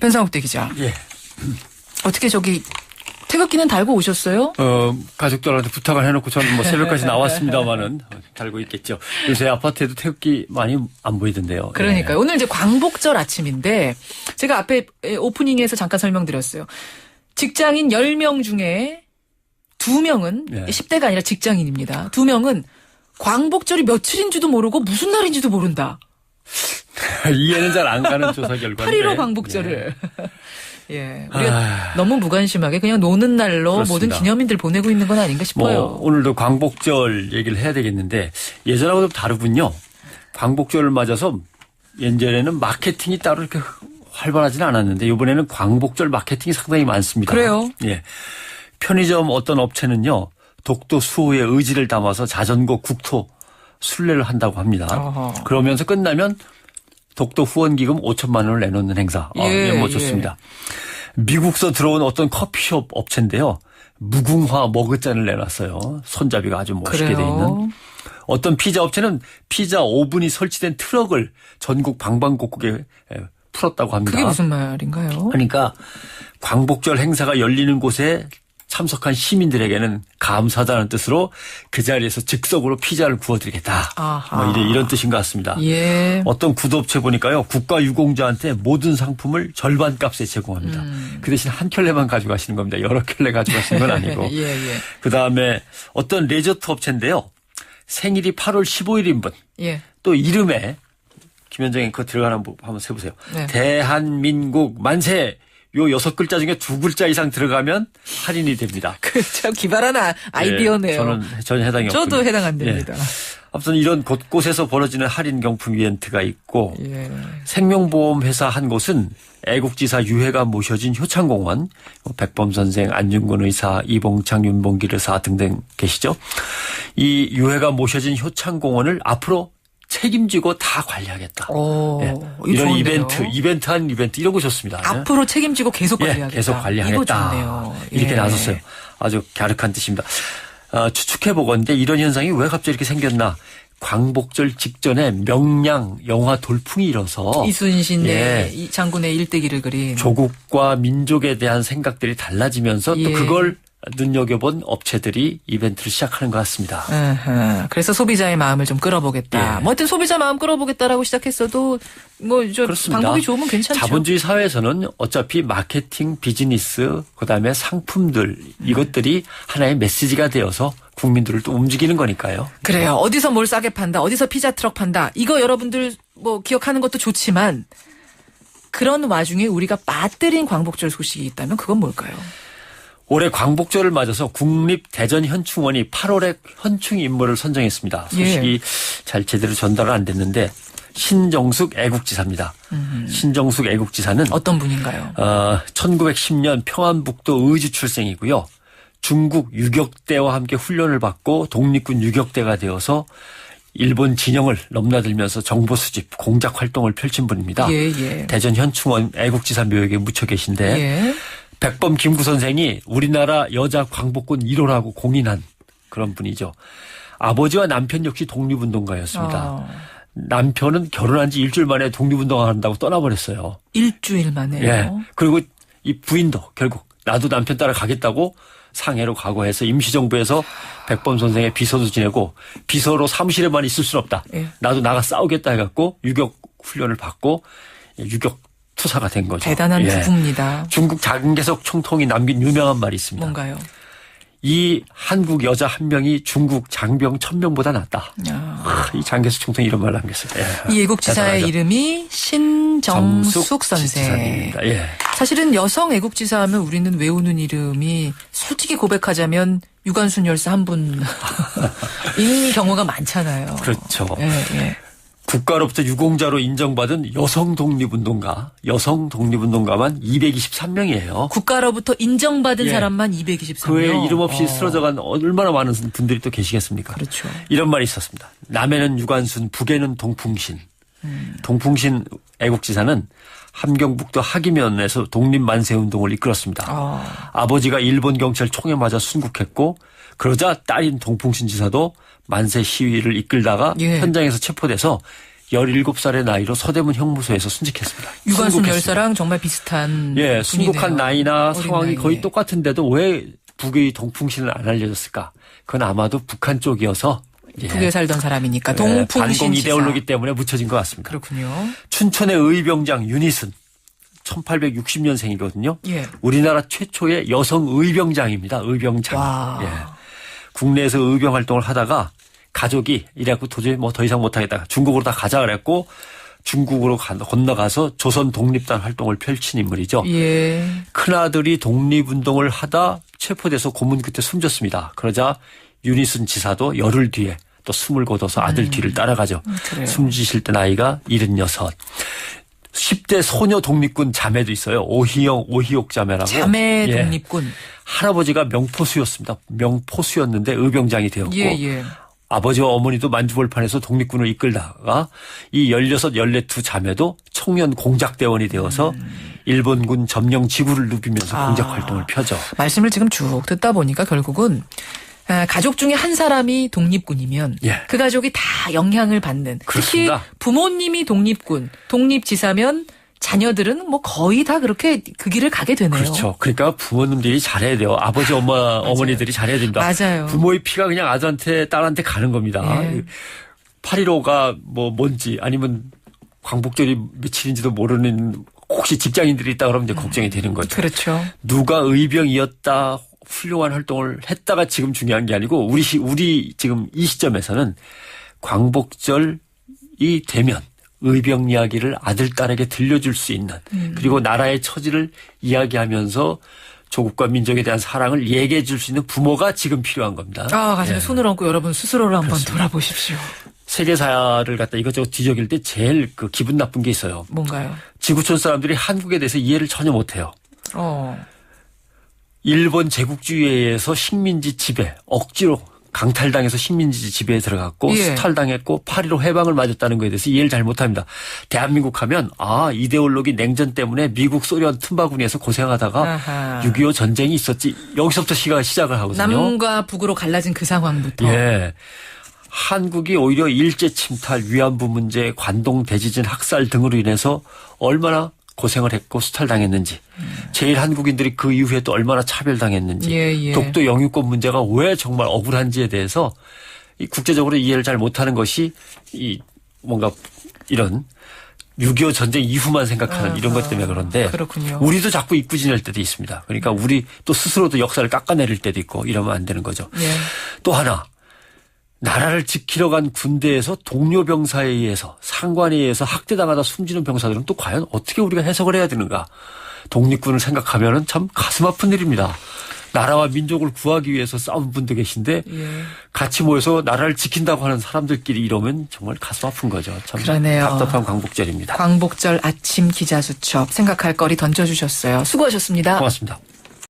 변상욱 대기자. 예. 어떻게 저기 태극기는 달고 오셨어요? 가족들한테 부탁을 해놓고 저는 뭐 새벽까지 나왔습니다만은 달고 있겠죠. 요새 아파트에도 태극기 많이 안 보이던데요. 그러니까요. 오늘 이제 광복절 아침인데 제가 앞에 오프닝에서 잠깐 설명드렸어요. 직장인 10명 중에 2명은 10대가 아니라 직장인입니다. 2명은 광복절이 며칠인지도 모르고 무슨 날인지도 모른다. 이해는 잘 안 가는 조사 결과인데. 8.15 광복절을. 예, 우리가 너무 무관심하게 그냥 노는 날로 그렇습니다. 모든 기념인들 보내고 있는 건 아닌가 싶어요. 오늘도 광복절 얘기를 해야 되겠는데 예전하고 좀 다르군요. 광복절을 맞아서 예전에는 마케팅이 따로 이렇게 활발하지는 않았는데 이번에는 광복절 마케팅이 상당히 많습니다. 그래요? 예. 편의점 어떤 업체는요. 독도 수호의 의지를 담아서 자전거 국토 순례를 한다고 합니다. 어허. 그러면서 끝나면 독도 후원기금 5천만 원을 내놓는 행사. 좋습니다. 미국서 들어온 어떤 커피숍 업체인데요. 무궁화 머그잔을 내놨어요. 손잡이가 아주 멋있게 돼 있는. 어떤 피자 업체는 피자 오븐이 설치된 트럭을 전국 방방곡곡에 풀었다고 합니다. 그게 무슨 말인가요? 그러니까 광복절 행사가 열리는 곳에 참석한 시민들에게는 감사하다는 뜻으로 그 자리에서 즉석으로 피자를 구워드리겠다. 이런 뜻인 것 같습니다. 예. 어떤 구두업체 보니까요. 국가유공자한테 모든 상품을 절반 값에 제공합니다. 그 대신 한 켤레만 가져가시는 겁니다. 여러 켤레 가져가시는 건 아니고. 예. 그다음에 어떤 레저트 업체인데요. 생일이 8월 15일인 분. 예. 또 이름에 김현정이 그거 들어가는 거 한번 세보세요. 네. 대한민국 만세. 요 6글자 중에 2글자 이상 들어가면 할인이 됩니다. 참 기발한 아이디어네요. 저는 해당이 없습니다. 저도 해당 안 됩니다. 아무튼 이런 곳곳에서 벌어지는 할인 경품 이벤트가 있고 생명보험회사 한 곳은 애국지사 유해가 모셔진 효창공원, 백범선생, 안중근 의사, 이봉창, 윤봉길 의사 등등 계시죠. 이 유해가 모셔진 효창공원을 앞으로 책임지고 다 관리하겠다. 이런 이벤트 이런 거 좋습니다. 앞으로 책임지고 계속 관리하겠다. 계속 관리하겠다. 이거 좋네요. 이렇게 나섰어요. 아주 갸륵한 뜻입니다. 추측해보건데 이런 현상이 왜 갑자기 이렇게 생겼나. 광복절 직전에 명량 영화 돌풍이 일어서 이순신의 이 장군의 일대기를 그린 조국과 민족에 대한 생각들이 달라지면서 또 그걸 눈여겨본 업체들이 이벤트를 시작하는 것 같습니다. 그래서 소비자의 마음을 좀 끌어보겠다. 뭐 하여튼 소비자 마음 끌어보겠다라고 시작했어도 방법이 좋으면 괜찮죠. 자본주의 사회에서는 어차피 마케팅, 비즈니스, 그다음에 상품들 이것들이 하나의 메시지가 되어서 국민들을 또 움직이는 거니까요. 그래요. 어디서 뭘 싸게 판다. 어디서 피자 트럭 판다. 이거 여러분들 기억하는 것도 좋지만 그런 와중에 우리가 빠뜨린 광복절 소식이 있다면 그건 뭘까요? 올해 광복절을 맞아서 국립대전현충원이 8월에 현충 인물을 선정했습니다. 소식이 잘 제대로 전달은 안 됐는데 신정숙 애국지사입니다. 신정숙 애국지사는 어떤 분인가요? 1910년 평안북도 의주 출생이고요. 중국 유격대와 함께 훈련을 받고 독립군 유격대가 되어서 일본 진영을 넘나들면서 정보 수집, 공작 활동을 펼친 분입니다. 대전현충원 애국지사 묘역에 묻혀 계신데 백범 김구 선생이 우리나라 여자 광복군 1호라고 공인한 그런 분이죠. 아버지와 남편 역시 독립운동가였습니다. 남편은 결혼한 지 일주일 만에 독립운동을 한다고 떠나버렸어요. 일주일 만에요? 그리고 이 부인도 결국 나도 남편 따라 가겠다고 상해로 각오해서 임시정부에서 백범 선생의 비서도 지내고 비서로 사무실에만 있을 수는 없다. 나도 나가 싸우겠다 해갖고 유격 훈련을 받고 유격 투사가 된 거죠. 대단한 부부입니다. 중국 장개석 총통이 남긴 유명한 말이 있습니다. 뭔가요? 이 한국 여자 한 명이 중국 장병 1000명보다 낫다. 이 장개석 총통이 이런 말을 남겼어요. 이 애국지사의 이름이 신정숙 선생입니다. 사실은 여성 애국지사 하면 우리는 외우는 이름이 솔직히 고백하자면 유관순 열사 한 분인 경우가 많잖아요. 그렇죠. 국가로부터 유공자로 인정받은 여성 독립운동가만 223명이에요. 국가로부터 인정받은 사람만 223명. 그 외에 이름 없이 쓰러져간 얼마나 많은 분들이 또 계시겠습니까? 그렇죠. 이런 말이 있었습니다. 남해는 유관순, 북에는 동풍신. 동풍신 애국지사는 함경북도 하기면에서 독립만세운동을 이끌었습니다. 아버지가 일본 경찰 총에 맞아 순국했고 그러자 딸인 동풍신 지사도 만세 시위를 이끌다가 현장에서 체포돼서 17살의 나이로 서대문 형무소에서 순직했습니다. 유관순 순국했습니다. 열사랑 정말 비슷한 예, 순국한 분이네요. 나이나 어린 상황이 나이에. 거의 똑같은데도 왜 북의 동풍신은 안 알려졌을까? 그건 아마도 북한 쪽이어서 예, 북에 살던 사람이니까 예, 동풍신 반공 지사. 이데올로기 때문에 묻혀진 것 같습니다. 그렇군요. 춘천의 의병장 윤희순 1860년생이거든요. 예. 우리나라 최초의 여성 의병장입니다. 의병장. 와. 예. 국내에서 의병 활동을 하다가 가족이 이래갖고 도저히 뭐 더 이상 못하겠다. 중국으로 다 가자 그랬고 중국으로 건너가서 조선 독립단 활동을 펼친 인물이죠. 예. 큰아들이 독립운동을 하다 체포돼서 고문 끝에 숨졌습니다. 그러자 윤희순 지사도 열흘 뒤에 또 숨을 거둬서 아들 뒤를 따라가죠. 그래요. 숨지실 때 나이가 76. 10대 소녀 독립군 자매도 있어요. 오희영, 오희옥 자매라고. 자매 예. 독립군. 할아버지가 명포수였습니다. 명포수였는데 의병장이 되었고 예, 예. 아버지와 어머니도 만주벌판에서 독립군을 이끌다가 이 16, 14 자매도 청년 공작대원이 되어서 일본군 점령 지구를 누비면서 공작 활동을 펴죠. 말씀을 지금 쭉 듣다 보니까 결국은 가족 중에 한 사람이 독립군이면 예. 그 가족이 다 영향을 받는. 그렇습니다. 특히 부모님이 독립군, 독립지사면 자녀들은 뭐 거의 다 그렇게 그 길을 가게 되네요. 그렇죠. 그러니까 부모님들이 잘해야 돼요. 아버지, 엄마, 어머니들이 잘해야 됩니다. 맞아요. 부모의 피가 그냥 아들한테, 딸한테 가는 겁니다. 예. 8.15가 뭐 뭔지 아니면 광복절이 며칠인지도 모르는 혹시 직장인들이 있다 그러면 이제 걱정이 되는 거죠. 그렇죠. 누가 의병이었다 훌륭한 활동을 했다가 지금 중요한 게 아니고 우리 지금 이 시점에서는 광복절이 되면 의병 이야기를 아들, 딸에게 들려줄 수 있는 그리고 나라의 처지를 이야기하면서 조국과 민족에 대한 사랑을 얘기해 줄 수 있는 부모가 지금 필요한 겁니다. 가슴에 예. 손을 얹고 여러분 스스로를 한번 그렇습니다. 돌아보십시오. 세계사를 갖다 이것저것 뒤적일 때 제일 그 기분 나쁜 게 있어요. 뭔가요? 지구촌 사람들이 한국에 대해서 이해를 전혀 못해요. 일본 제국주의에 의해서 식민지 지배, 억지로 강탈당해서 식민지 지배에 들어갔고 예. 수탈당했고 8.15 해방을 맞았다는 것에 대해서 이해를 잘 못합니다. 대한민국 하면 이데올로기 냉전 때문에 미국 소련 틈바구니에서 고생하다가 아하. 6.25 전쟁이 있었지. 여기서부터 시작을 하거든요. 남과 북으로 갈라진 그 상황부터. 예. 한국이 오히려 일제 침탈, 위안부 문제, 관동 대지진 학살 등으로 인해서 얼마나 고생을 했고 수탈당했는지 제일 한국인들이 그 이후에 또 얼마나 차별당했는지 예. 독도 영유권 문제가 왜 정말 억울한지에 대해서 이 국제적으로 이해를 잘 못하는 것이 이 뭔가 이런 6.25 전쟁 이후만 생각하는 이런 것 때문에 그런데 그렇군요. 우리도 자꾸 잊고지낼 때도 있습니다. 그러니까 우리 또 스스로도 역사를 깎아내릴 때도 있고 이러면 안 되는 거죠. 예. 또 하나 나라를 지키러 간 군대에서 동료 병사에 의해서 상관에 의해서 학대당하다 숨지는 병사들은 또 과연 어떻게 우리가 해석을 해야 되는가. 독립군을 생각하면은 참 가슴 아픈 일입니다. 나라와 민족을 구하기 위해서 싸운 분도 계신데 예. 같이 모여서 나라를 지킨다고 하는 사람들끼리 이러면 정말 가슴 아픈 거죠. 참 그러네요. 답답한 광복절입니다. 광복절 아침 기자수첩 생각할 거리 던져주셨어요. 수고하셨습니다. 고맙습니다.